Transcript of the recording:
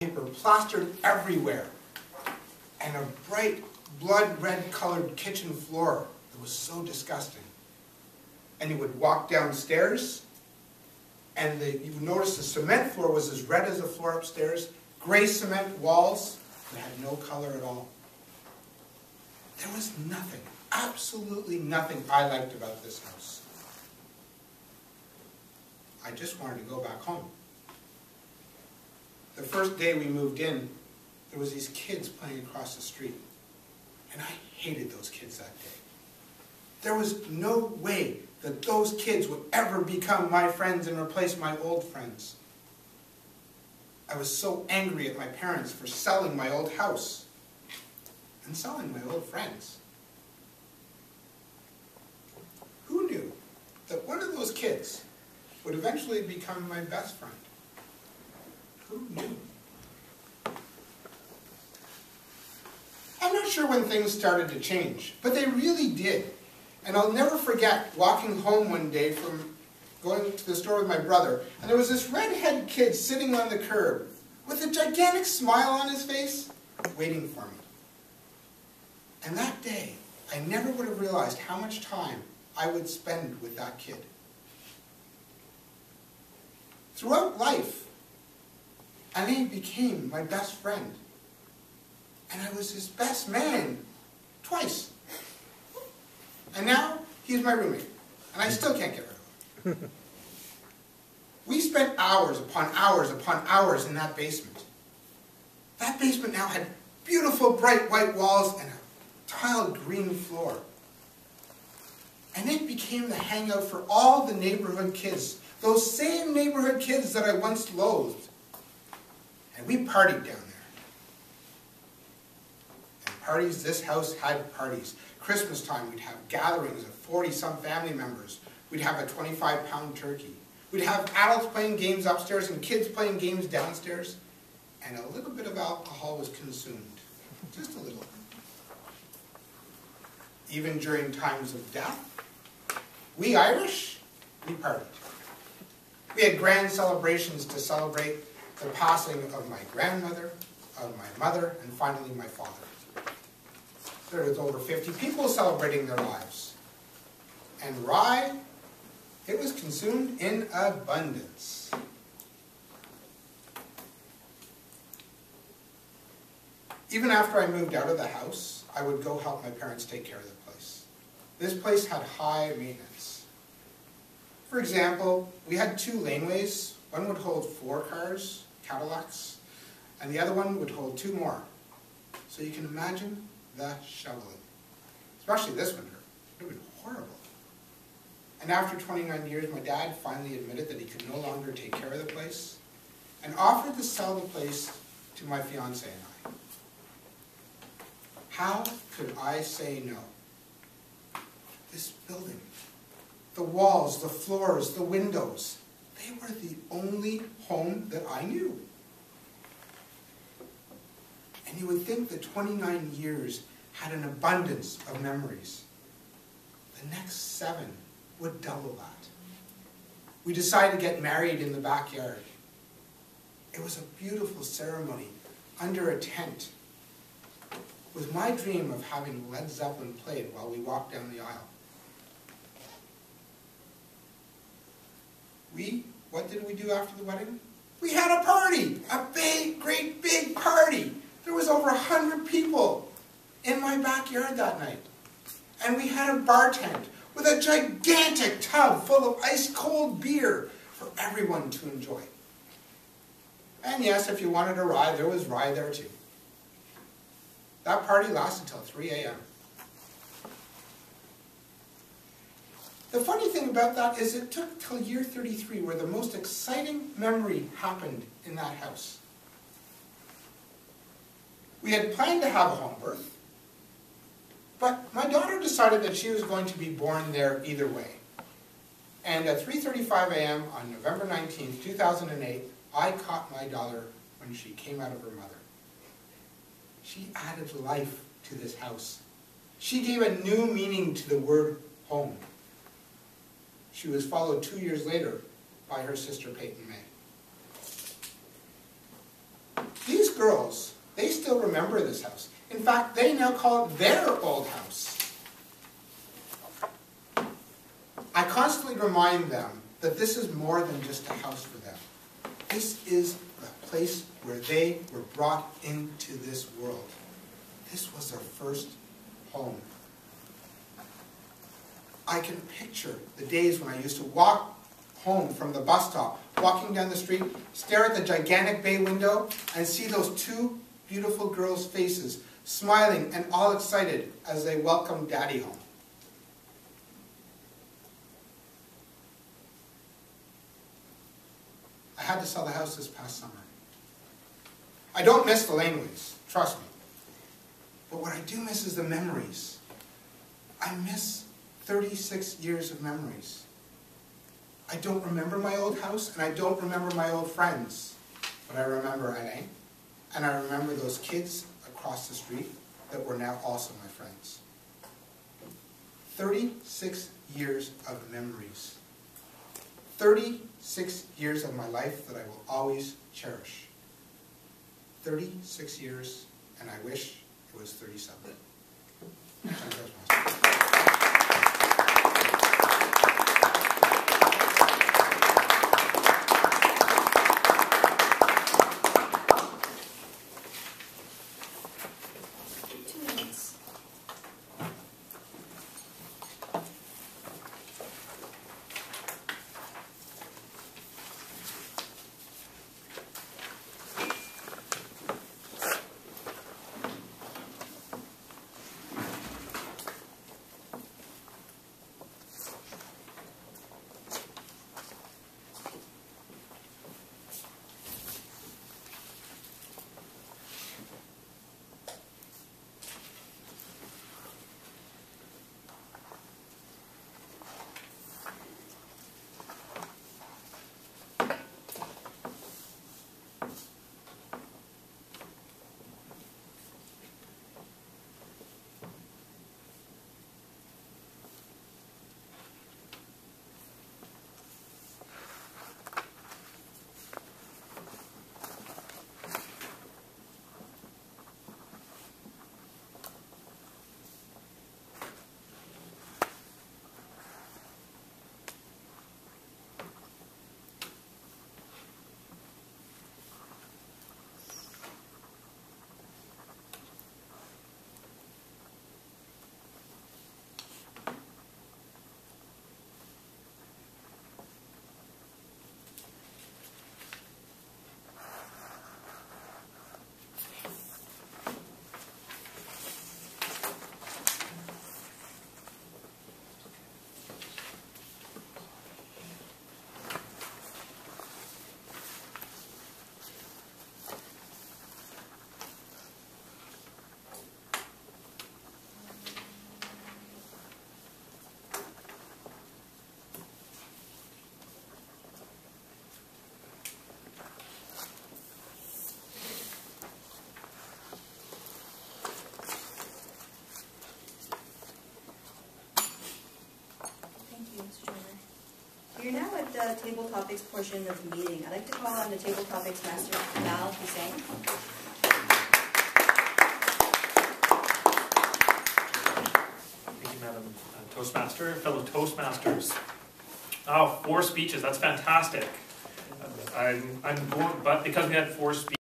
paper plastered everywhere, and a bright blood red colored kitchen floor that was so disgusting. And you would walk downstairs, and you would notice the cement floor was as red as the floor upstairs, gray cement walls that had no color at all. There was nothing, absolutely nothing I liked about this house. I just wanted to go back home. The first day we moved in, there was these kids playing across the street. And I hated those kids that day. There was no way that those kids would ever become my friends and replace my old friends. I was so angry at my parents for selling my old house and selling my old friends. Who knew that one of those kids would eventually become my best friend? Who knew? I'm not sure when things started to change, but they really did. And I'll never forget walking home one day from going to the store with my brother, and there was this redhead kid sitting on the curb with a gigantic smile on his face, waiting for me. And that day, I never would have realized how much time I would spend with that kid. Throughout life, Alain became my best friend. And I was his best man twice. And now, he's my roommate. And I still can't get rid of him. We spent hours upon hours upon hours in that basement. That basement now had beautiful bright white walls and a tiled green floor. And it became the hangout for all the neighborhood kids. Those same neighborhood kids that I once loathed. And we partied down there. And parties, this house had parties. Christmas time, we'd have gatherings of 40-some family members. We'd have a 25-pound turkey. We'd have adults playing games upstairs and kids playing games downstairs. And a little bit of alcohol was consumed. Just a little. Even during times of death, we Irish, we partied. We had grand celebrations to celebrate the passing of my grandmother, of my mother, and finally my father. There was over 50 people celebrating their lives. And rye, it was consumed in abundance. Even after I moved out of the house, I would go help my parents take care of the place. This place had high maintenance. For example, we had 2 laneways. One would hold 4 cars, Cadillacs, and the other one would hold 2 more. So you can imagine the shoveling. Especially this winter. It would have been horrible. And after 29 years, my dad finally admitted that he could no longer take care of the place and offered to sell the place to my fiancée and I. How could I say no? This building, the walls, the floors, the windows, they were the only home that I knew. And you would think that 29 years had an abundance of memories. The next 7 would double that. We decided to get married in the backyard. It was a beautiful ceremony under a tent. It was my dream of having Led Zeppelin played while we walked down the aisle. What did we do after the wedding? We had a party! A big, great big party! There was over 100 people in my backyard that night. And we had a bar tent with a gigantic tub full of ice-cold beer for everyone to enjoy. And yes, if you wanted a rye, there was rye there too. That party lasted till 3 a.m. The funny thing about that is it took till year 33 where the most exciting memory happened in that house. We had planned to have a home birth, but my daughter decided that she was going to be born there either way. And at 3:35 a.m. on November 19, 2008, I caught my daughter when she came out of her mother. She added life to this house. She gave a new meaning to the word home. She was followed 2 years later by her sister Peyton May. These girls, they still remember this house. In fact, they now call it their old house. I constantly remind them that this is more than just a house for them. This is the place where they were brought into this world. This was their first home. I can picture the days when I used to walk home from the bus stop, walking down the street, stare at the gigantic bay window, and see those two beautiful girls' faces, smiling and all excited as they welcomed Daddy home. I had to sell the house this past summer. I don't miss the laneways, trust me. But what I do miss is the memories. I miss 36 years of memories. I don't remember my old house, and I don't remember my old friends. But I remember Alain, and I remember those kids across the street that were now also my friends. 36 years of memories. 36 years of my life that I will always cherish. 36 years, and I wish it was 37. You're now at the table topics portion of the meeting. I'd like to call on the table topics master, Mal Hussain. Thank you, Madam Toastmaster. Fellow Toastmasters. Oh, 4 speeches. That's fantastic. I'm going, but because we had 4 speeches.